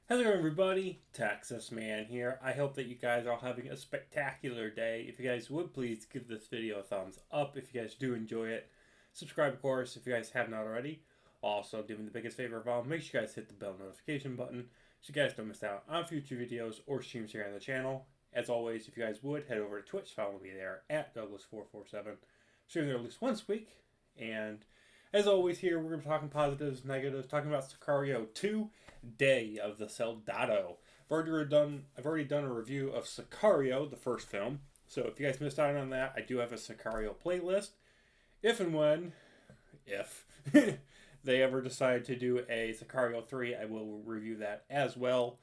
Hello everybody, Texas Man here. I hope that you guys are all having a spectacular day. If you guys would please give this video a thumbs up if you guys do enjoy it. Subscribe of course if you guys have not already. Also, do me the biggest favor of all, make sure you guys hit the bell notification button so you guys don't miss out on future videos or streams here on the channel. As always, if you guys would, head over to Twitch, follow me there at Douglas447. Stream there at least once a week. And as always here, we're going to be talking positives, negatives, talking about Sicario 2, Day of the Soldado. I've already done a review of Sicario, the first film. So if you guys missed out on that, I do have a Sicario playlist. If and when, if they ever decide to do a Sicario 3, I will review that as well.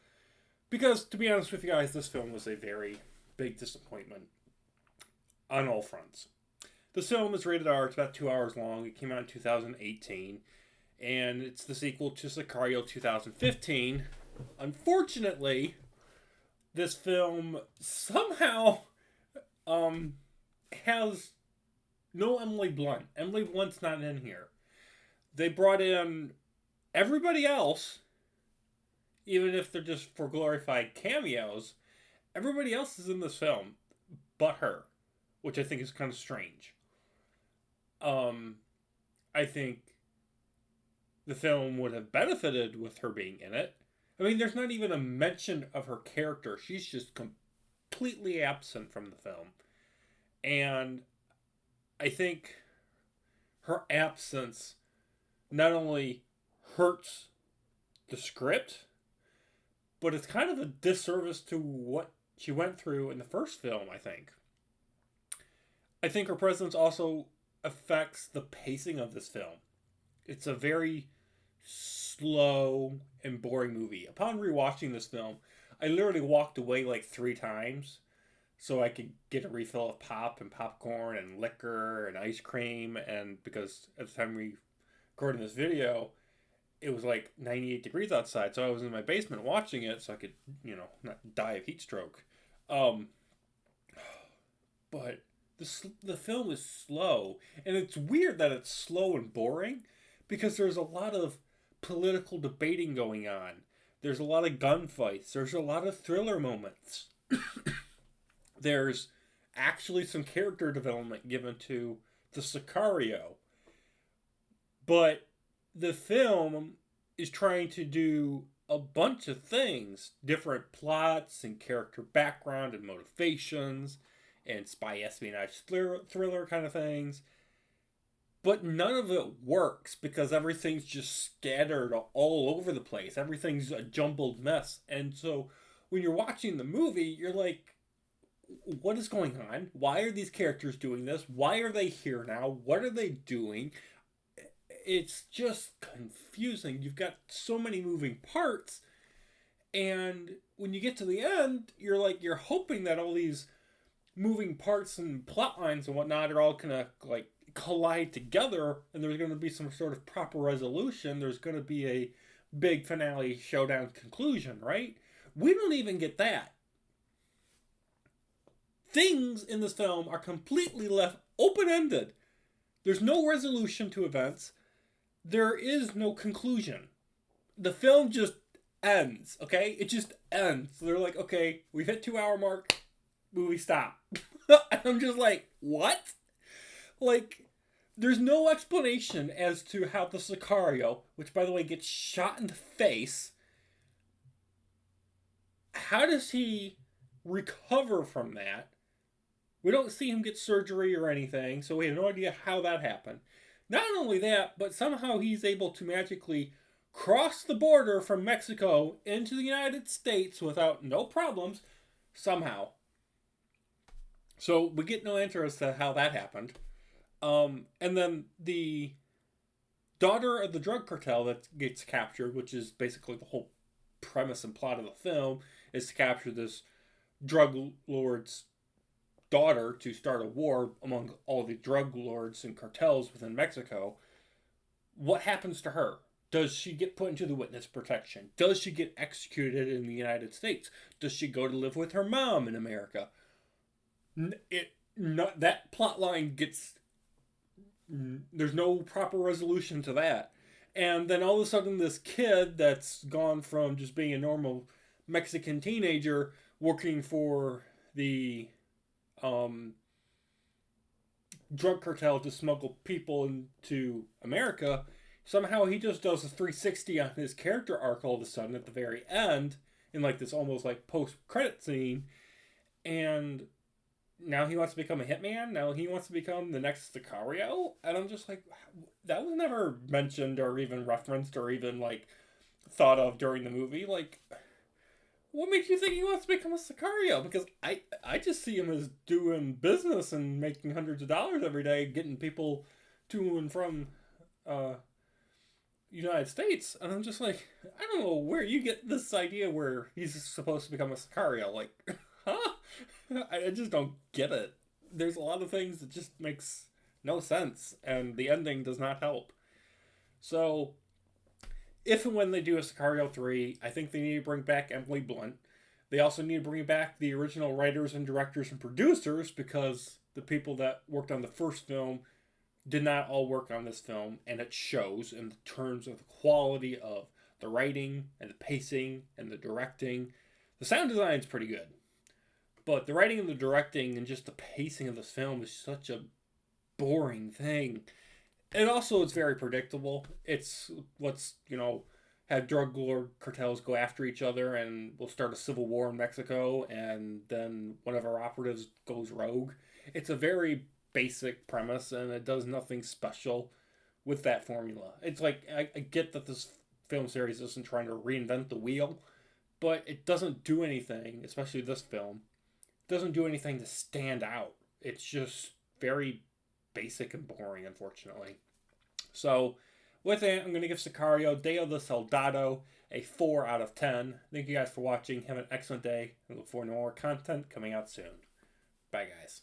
Because, to be honest with you guys, this film was a very big disappointment on all fronts. The film is rated R. It's about 2 hours long. It came out in 2018. And it's the sequel to Sicario 2015. Unfortunately, this film somehow has no Emily Blunt. Emily Blunt's not in here. They brought in everybody else, even if they're just for glorified cameos. Everybody else is in this film but her, which I think is kind of strange. I think the film would have benefited with her being in it. I mean, there's not even a mention of her character. She's just completely absent from the film. And I think her absence not only hurts the script, but it's kind of a disservice to what she went through in the first film, I think. I think her presence also affects the pacing of this film. It's a very slow and boring movie. Upon rewatching this film, I literally walked away like 3 times so I could get a refill of pop and popcorn and liquor and ice cream. And because at the time we recorded this video, it was like 98 degrees outside, so I was in my basement watching it so I could, not die of heat stroke. But the film is slow, and it's weird that it's slow and boring because there's a lot of political debating going on. There's a lot of gunfights. There's a lot of thriller moments. There's actually some character development given to the Sicario. But the film is trying to do a bunch of things, different plots and character background and motivations and spy espionage thriller kind of things. But none of it works because everything's just scattered all over the place. Everything's a jumbled mess. And so when you're watching the movie, you're like, what is going on? Why are these characters doing this? Why are they here now? What are they doing? It's just confusing. You've got so many moving parts. And when you get to the end, you're hoping that all these moving parts and plot lines and whatnot are all gonna collide together, and there's going to be some sort of proper resolution. There's going to be a big finale showdown conclusion, right? We don't even get that. Things in this film are completely left open-ended. There's no resolution to events. There is no conclusion. The film just ends, okay? It just ends. So they're like, okay, we've hit 2-hour mark. Movie stop. I'm just like, what? There's no explanation as to how the Sicario, which by the way gets shot in the face, how does he recover from that? We don't see him get surgery or anything, so we have no idea how that happened. Not only that, but somehow he's able to magically cross the border from Mexico into the United States without no problems, somehow. So we get no answer as to how that happened. And then the daughter of the drug cartel that gets captured, which is basically the whole premise and plot of the film, is to capture this drug lord's daughter to start a war among all the drug lords and cartels within Mexico. What happens to her? Does she get put into the witness protection? Does she get executed in the United States? Does she go to live with her mom in America? That plot line gets... There's no proper resolution to that. And then all of a sudden, this kid that's gone from just being a normal Mexican teenager working for the um, drug cartel to smuggle people into America, somehow he just does a 360 on his character arc all of a sudden at the very end in like this almost like post credit scene, and now he wants to become a hitman. Now he wants to become the next Sicario, and I'm just like, that was never mentioned or even referenced or even like thought of during the movie. Like, what makes you think he wants to become a Sicario? Because I just see him as doing business and making hundreds of dollars every day, getting people to and from uh, United States, and I'm just like, I don't know where you get this idea where he's supposed to become a Sicario. Like, huh? I just don't get it. There's a lot of things that just makes no sense, and the ending does not help. So, if and when they do a Sicario 3, I think they need to bring back Emily Blunt. They also need to bring back the original writers and directors and producers because the people that worked on the first film did not all work on this film, and it shows in terms of the quality of the writing and the pacing and the directing. The sound design is pretty good, but the writing and the directing and just the pacing of this film is such a boring thing. And also, it's very predictable. It's let's have drug lord cartels go after each other, and we'll start a civil war in Mexico, and then one of our operatives goes rogue. It's a very basic premise, and it does nothing special with that formula. It's like I get that this film series isn't trying to reinvent the wheel, but it doesn't do anything, especially this film. It doesn't do anything to stand out. It's just very basic and boring, unfortunately. So, with that, I'm going to give Sicario Deo the Soldado a 4 out of 10. Thank you guys for watching. Have an excellent day. I look forward to more content coming out soon. Bye, guys.